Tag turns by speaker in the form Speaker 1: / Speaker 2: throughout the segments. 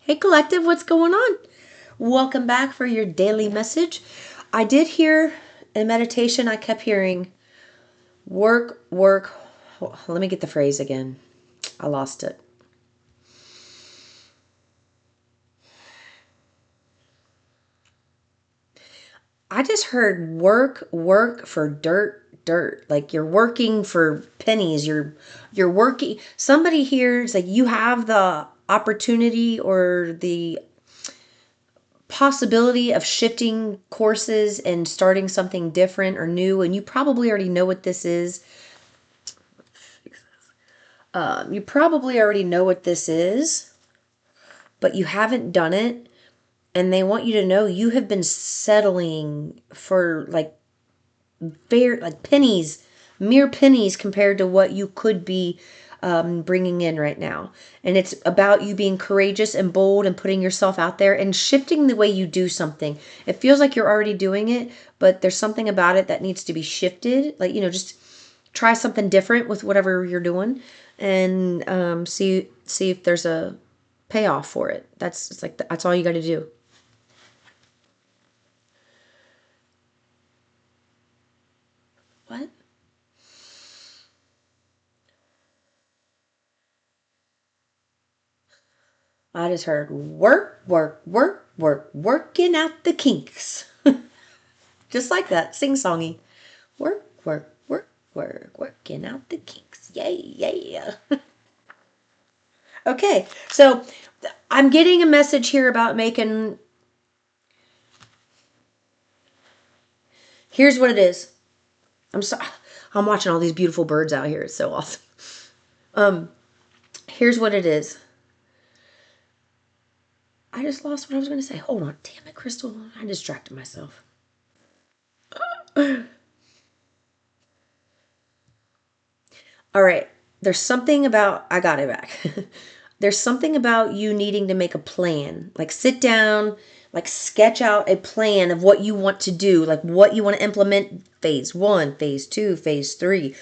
Speaker 1: Hey collective, what's going on? Welcome back for your daily message. I did hear in meditation, I kept hearing work, work. Let me get the phrase again. I lost it. I just heard work, work for dirt, dirt. Like you're working for pennies. You're working. Somebody here is like you have the opportunity or the possibility of shifting courses and starting something different or new, and you probably already know what this is. You probably already know what this is, but you haven't done it, and they want you to know you have been settling for like pennies, mere pennies compared to what you could be bringing in right now. And it's about you being courageous and bold and putting yourself out there and shifting the way you do something. It feels like you're already doing it, but there's something about it that needs to be shifted. Like, just try something different with whatever you're doing and see if there's a payoff for it. That's all you got to do. What? I just heard work, work, work, work, working out the kinks. Just like that, sing-songy. Work, work, work, work, working out the kinks. Yay, yeah. Okay, so I'm getting a message here about making... Here's what it is. I'm watching all these beautiful birds out here. It's so awesome. Here's what it is. I just lost what I was going to say. Hold on. Damn it, Crystal. I distracted myself. All right. There's something about... I got it back. There's something about you needing to make a plan. Like sit down, like sketch out a plan of what you want to do, like what you want to implement phase 1, phase 2, phase 3.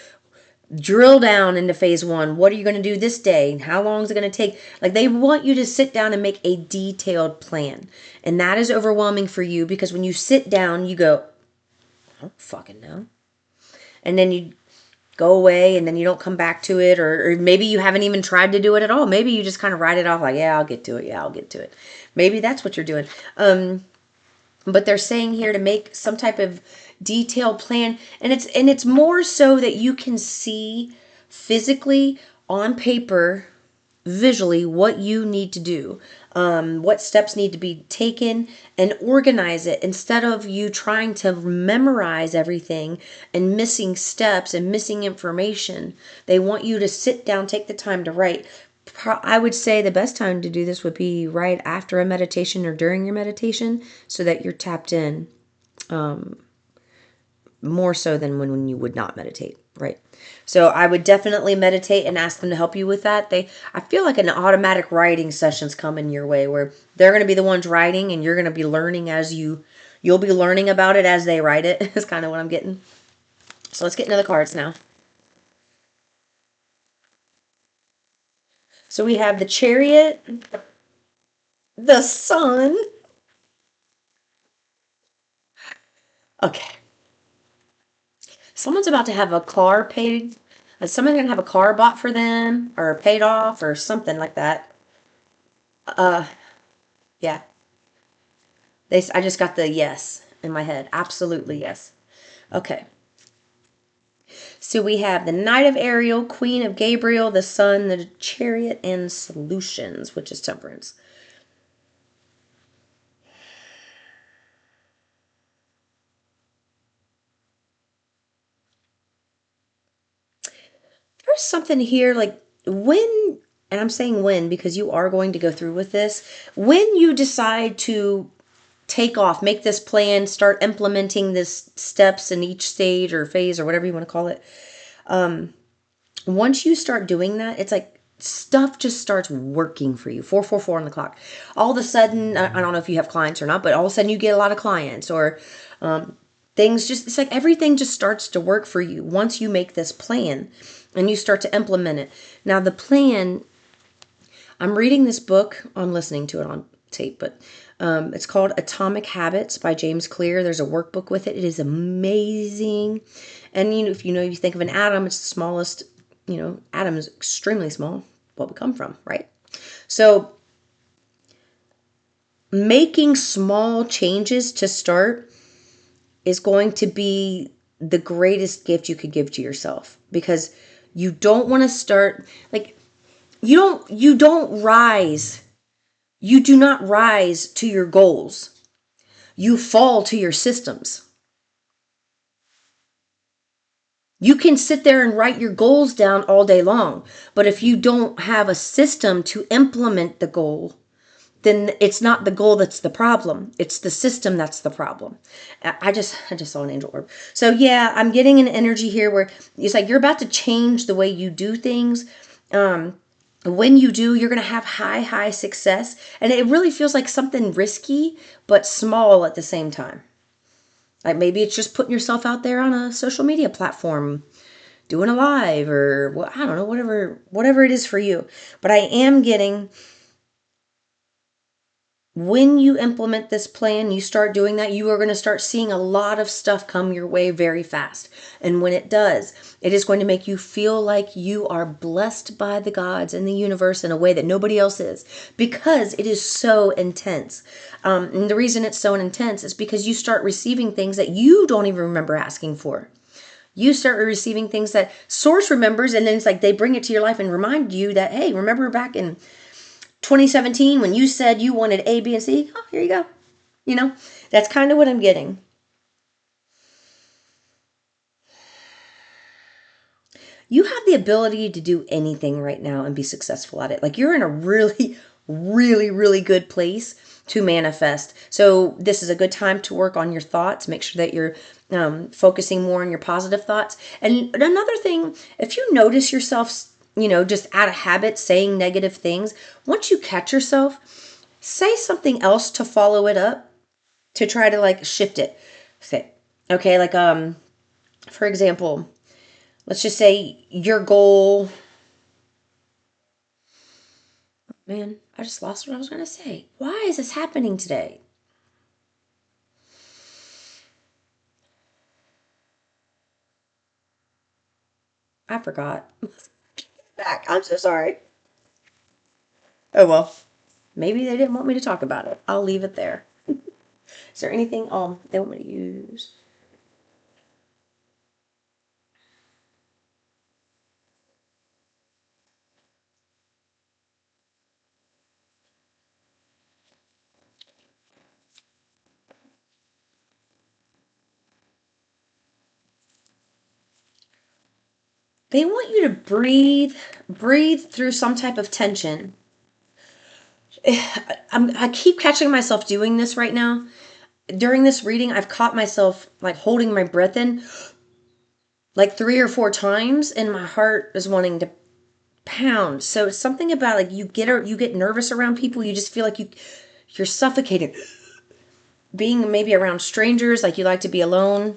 Speaker 1: Drill down into phase 1. What are you going to do this day? How long is it going to take? Like they want you to sit down and make a detailed plan. And that is overwhelming for you because when you sit down, you go, I don't fucking know. And then you go away and then you don't come back to it, or maybe you haven't even tried to do it at all. Maybe you just kind of write it off like, yeah, I'll get to it. Yeah, I'll get to it. Maybe that's what you're doing. But they're saying here to make some type of detailed plan, and it's more so that you can see physically on paper, visually, what you need to do, what steps need to be taken, and organize it instead of you trying to memorize everything and missing steps and missing information. They want you to sit down, take the time to write. I would say the best time to do this would be right after a meditation or during your meditation so that you're tapped in more so than when you would not meditate, right? So I would definitely meditate and ask them to help you with that. I feel like an automatic writing session's coming your way where they're going to be the ones writing and you're going to be learning you'll be learning about it as they write it. Is kind of what I'm getting. So let's get into the cards now. So we have the Chariot, the Sun. Okay. Someone's about to have a car paid. Someone's going to have a car bought for them or paid off or something like that. Yeah. I just got the yes in my head. Absolutely yes. Okay. So we have the Knight of Ariel, Queen of Gabriel, the Sun, the Chariot, and Solutions, which is Temperance. There's something here like when, and I'm saying when because you are going to go through with this, when you decide to take off, make this plan, start implementing this steps in each stage or phase or whatever you want to call it. Once you start doing that, it's like stuff just starts working for you. 444 on the clock. All of a sudden, I don't know if you have clients or not, but all of a sudden you get a lot of clients or it's like everything just starts to work for you once you make this plan and you start to implement it. Now the plan, I'm reading this book. I'm listening to it on tape, but it's called Atomic Habits by James Clear. There's a workbook with it. It is amazing. And if you think of an atom, it's the smallest. Atom is extremely small. What we come from, right? So making small changes to start is going to be the greatest gift you could give to yourself, because you don't want to start like you don't rise. You do not rise to your goals. You fall to your systems. You can sit there and write your goals down all day long, but if you don't have a system to implement the goal, then it's not the goal that's the problem. It's the system that's the problem. I just saw an angel orb. So yeah, I'm getting an energy here where it's like you're about to change the way you do things. When you do, you're going to have high success. And it really feels like something risky, but small at the same time. Like maybe it's just putting yourself out there on a social media platform, doing a live, or I don't know, whatever it is for you. But I am getting, when you implement this plan, you start doing that, you are going to start seeing a lot of stuff come your way very fast. And when it does, it is going to make you feel like you are blessed by the gods and the universe in a way that nobody else is, because it is so intense. And the reason it's so intense is because you start receiving things that you don't even remember asking for. You start receiving things that Source remembers, and then it's like they bring it to your life and remind you that, hey, remember back in 2017 when you said you wanted A, B, and C? Oh, here you go. That's kind of what I'm getting. You have the ability to do anything right now and be successful at it. Like you're in a really, really good place to manifest. So this is a good time to work on your thoughts. Make sure that you're focusing more on your positive thoughts. And another thing, if you notice yourself, just out of habit saying negative things, once you catch yourself, say something else to follow it up, to try to like shift it. Say, okay, like for example, let's just say your goal. Man, I just lost what I was going to say. Why is this happening today? I forgot. Back. I'm so sorry. Oh well. Maybe they didn't want me to talk about it. I'll leave it there. Is there anything they want me to use? They want you to breathe through some type of tension. I keep catching myself doing this right now. During this reading, I've caught myself like holding my breath in like 3 or 4 times, and my heart is wanting to pound. So it's something about like you get nervous around people. You just feel like you're suffocating. Being maybe around strangers, like you like to be alone.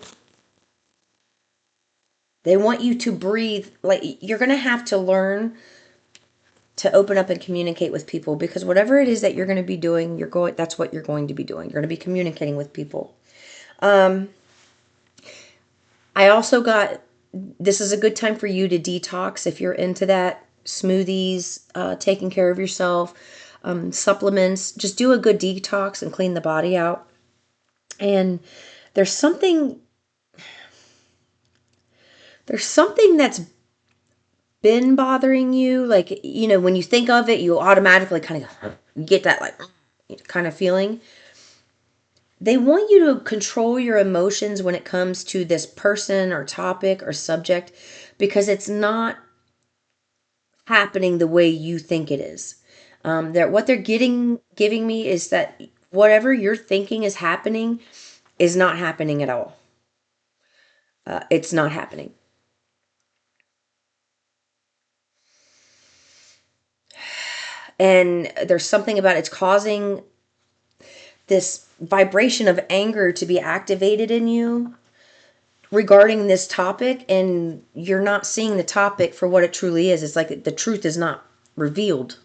Speaker 1: They want you to breathe. Like you're gonna have to learn to open up and communicate with people, because whatever it is that you're going to be doing, that's what you're going to be doing. You're going to be communicating with people. I also got, this is a good time for you to detox if you're into that. Smoothies, taking care of yourself, supplements. Just do a good detox and clean the body out. And there's something that's been bothering you. Like, when you think of it, you automatically kind of get that like kind of feeling. They want you to control your emotions when it comes to this person or topic or subject, because it's not happening the way you think it is. What they're giving me is that whatever you're thinking is happening is not happening at all. It's not happening. And there's something about it's causing this vibration of anger to be activated in you regarding this topic, and you're not seeing the topic for what it truly is. It's like the truth is not revealed.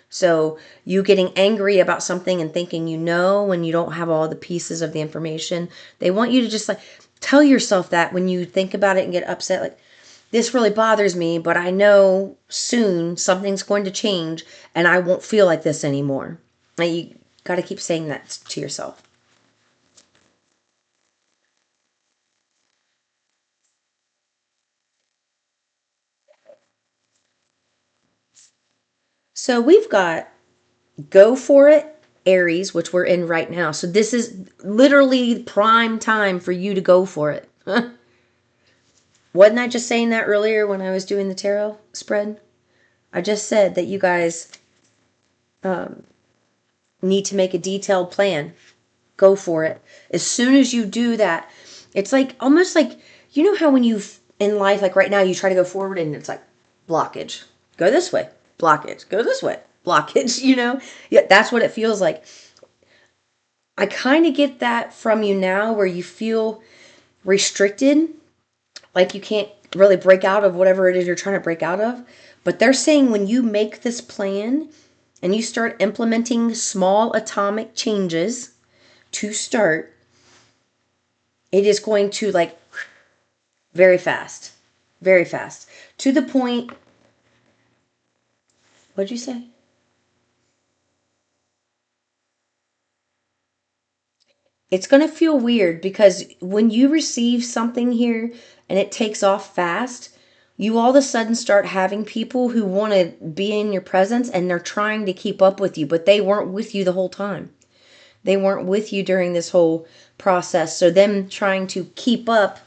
Speaker 1: So you getting angry about something and thinking you know when you don't have all the pieces of the information. They want you to just like tell yourself that when you think about it and get upset, like, this really bothers me, but I know soon something's going to change and I won't feel like this anymore. Like, you got to keep saying that to yourself. So we've got go for it, Aries, which we're in right now. So this is literally prime time for you to go for it. Wasn't I just saying that earlier when I was doing the tarot spread? I just said that you guys need to make a detailed plan. Go for it. As soon as you do that, it's like almost like, you know how when you in life, like right now, you try to go forward and it's like blockage. Go this way, blockage. Go this way, blockage. Yeah, that's what it feels like. I kind of get that from you now, where you feel restricted, like you can't really break out of whatever it is you're trying to break out of. But they're saying when you make this plan and you start implementing small atomic changes to start, it is going to like very fast, very fast, to the point. What'd you say? It's going to feel weird because when you receive something here and it takes off fast, you all of a sudden start having people who want to be in your presence and they're trying to keep up with you, but they weren't with you the whole time. They weren't with you during this whole process. So them trying to keep up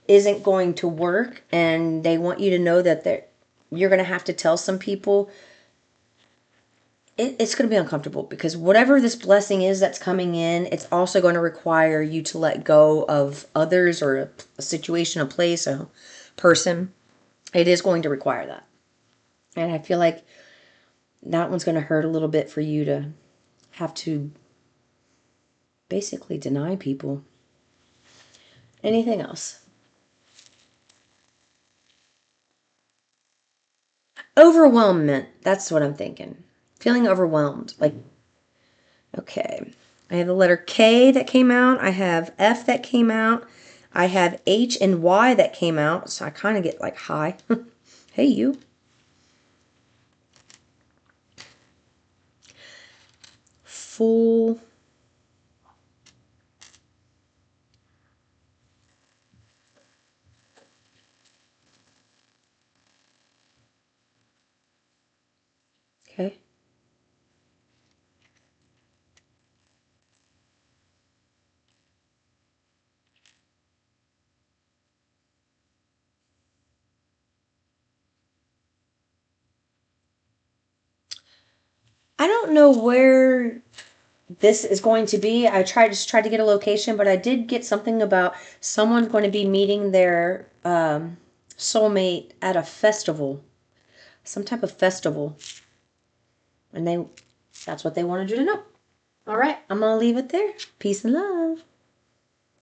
Speaker 1: isn't going to work, and they want you to know that you're going to have to tell some people it's going to be uncomfortable, because whatever this blessing is that's coming in, it's also going to require you to let go of others or a situation, a place, a person. It is going to require that. And I feel like that one's going to hurt a little bit for you to have to basically deny people. Anything else? Overwhelmment. That's what I'm thinking. Feeling overwhelmed. Like, okay. I have the letter K that came out. I have F that came out. I have H and Y that came out. So I kind of get like high. Hey, you. Full. Okay. I don't know where this is going to be. I just tried to get a location, but I did get something about someone going to be meeting their soulmate at a festival, some type of festival, and that's what they wanted you to know. All right, I'm gonna leave it there. Peace and love.